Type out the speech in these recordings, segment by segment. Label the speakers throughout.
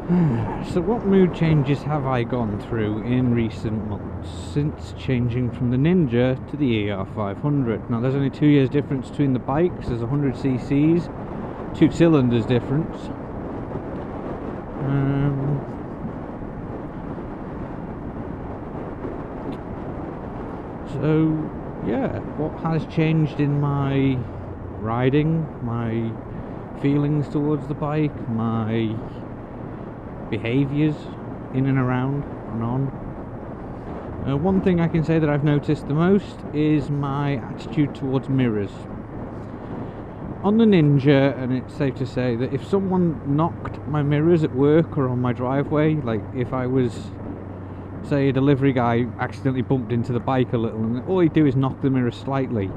Speaker 1: So what mood changes have I gone through in recent months since changing from the Ninja to the ER500? Now there's only 2 years difference between the bikes. There's 100 cc's, 2 cylinders difference. So yeah, what has changed in my riding, my feelings towards the bike, my behaviours in and around and on. One thing I can say that I've noticed the most is my attitude towards mirrors. On the Ninja, and it's safe to say that if someone knocked my mirrors at work or on my driveway, like if I was, say, a delivery guy accidentally bumped into the bike a little and all he'd do is knock the mirror slightly,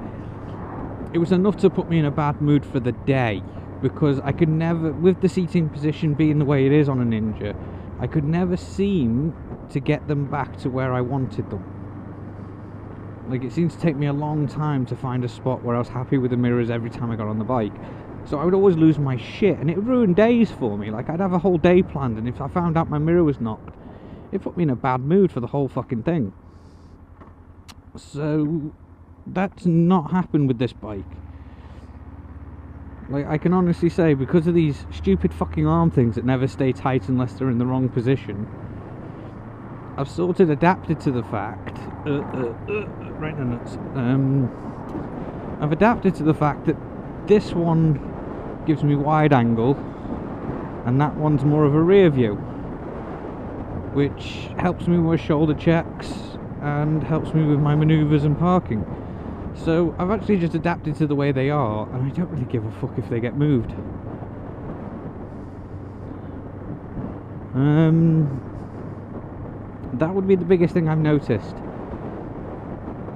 Speaker 1: it was enough to put me in a bad mood for the day, because I could never, with the seating position being the way it is on a Ninja, I could never seem to get them back to where I wanted them. Like, it seemed to take me a long time to find a spot where I was happy with the mirrors every time I got on the bike. So I would always lose my shit, and it would ruin days for me. Like, I'd have a whole day planned, and if I found out my mirror was knocked, it put me in a bad mood for the whole fucking thing. So that's not happened with this bike. Like, I can honestly say, because of these stupid fucking arm things that never stay tight unless they're in the wrong position, I've sort of adapted to the fact right in the nuts. I've adapted to the fact that this one gives me wide angle and that one's more of a rear view, which helps me with shoulder checks and helps me with my manoeuvres and parking. So I've actually just adapted to the way they are, and I don't really give a fuck if they get moved. That would be the biggest thing I've noticed.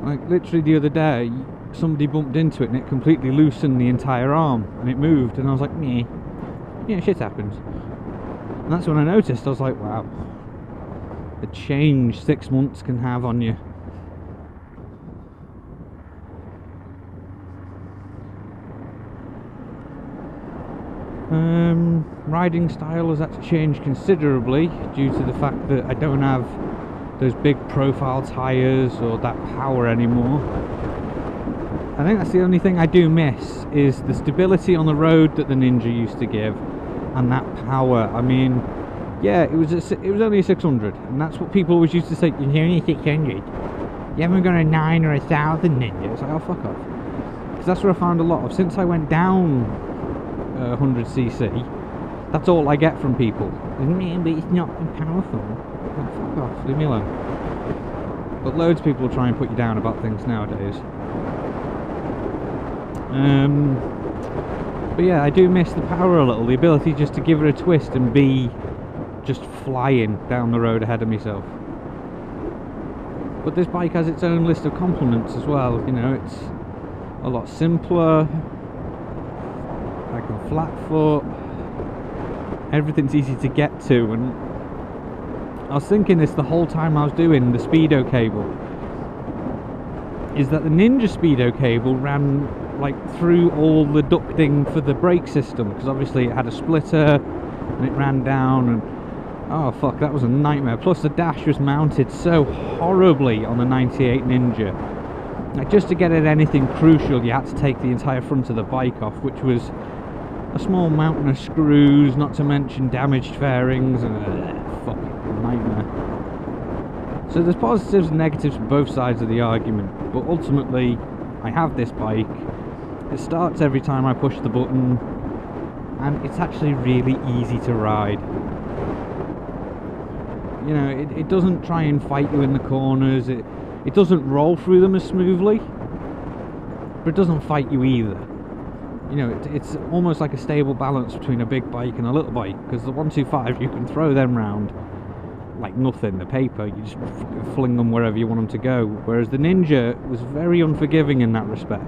Speaker 1: Like, literally the other day, somebody bumped into it and it completely loosened the entire arm and it moved, and I was like, meh. Yeah, shit happens. And that's when I noticed. I was like, wow, the change 6 months can have on you. Riding style has had to change considerably due to the fact that I don't have those big profile tyres or that power anymore. I think that's the only thing I do miss, is the stability on the road that the Ninja used to give, and that power. I mean, yeah, it was only a 600, and that's what people always used to say, you're only 600, you haven't got a 9 or a 1000 Ninja. It's like, oh, fuck off. Because that's what I found a lot of. Since I went down 100cc, that's all I get from people. Man, but it's not powerful. Oh, fuck off, leave me alone. But loads of people try and put you down about things nowadays. But yeah, I do miss the power a little, the ability just to give it a twist and be just flying down the road ahead of myself. But this bike has its own list of compliments as well. You know, it's a lot simpler. I can flat foot. Everything's easy to get to, and I was thinking this the whole time I was doing the speedo cable, is that the Ninja speedo cable ran like through all the ducting for the brake system, because obviously it had a splitter and it ran down, and oh fuck, that was a nightmare. Plus the dash was mounted so horribly on the 98 Ninja. Like, just to get at anything crucial you had to take the entire front of the bike off, which was a small mountain of screws, not to mention damaged fairings, and fucking nightmare. So there's positives and negatives for both sides of the argument, but ultimately I have this bike. It starts every time I push the button, and it's actually really easy to ride. You know, it doesn't try and fight you in the corners, it doesn't roll through them as smoothly, but it doesn't fight you either. You know, it's almost like a stable balance between a big bike and a little bike, because the 125, you can throw them round like nothing. The paper, you just fling them wherever you want them to go, whereas the Ninja was very unforgiving in that respect.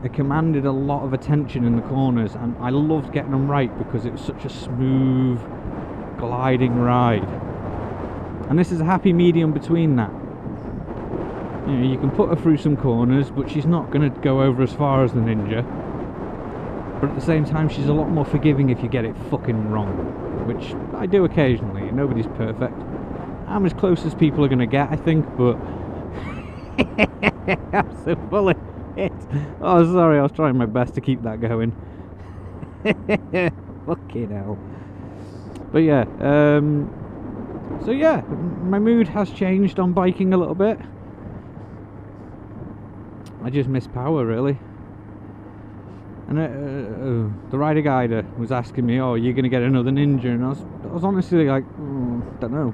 Speaker 1: It commanded a lot of attention in the corners, and I loved getting them right because it was such a smooth, gliding ride. And this is a happy medium between that. You know, you can put her through some corners, but she's not going to go over as far as the Ninja. but at the same time she's a lot more forgiving if you get it fucking wrong, which I do occasionally. Nobody's perfect. I'm as close as people are going to get, I think, but I'm so full of it. Oh, sorry, I was trying my best to keep that going. Fucking hell. But yeah, so yeah, my mood has changed on biking a little bit. I just miss power, really. And the rider guider was asking me, "Oh, you're gonna get another Ninja?" And I was honestly like, don't know.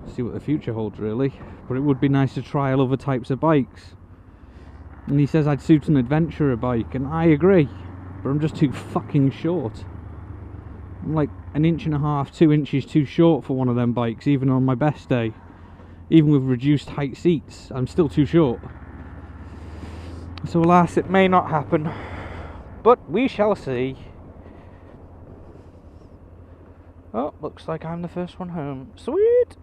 Speaker 1: See what the future holds, really. But it would be nice to trial other types of bikes. And he says I'd suit an adventurer bike, and I agree. But I'm just too fucking short. I'm like 1.5 inches, 2 inches too short for one of them bikes, even on my best day. Even with reduced height seats, I'm still too short. So alas, it may not happen, but we shall see. Oh, looks like I'm the first one home. Sweet!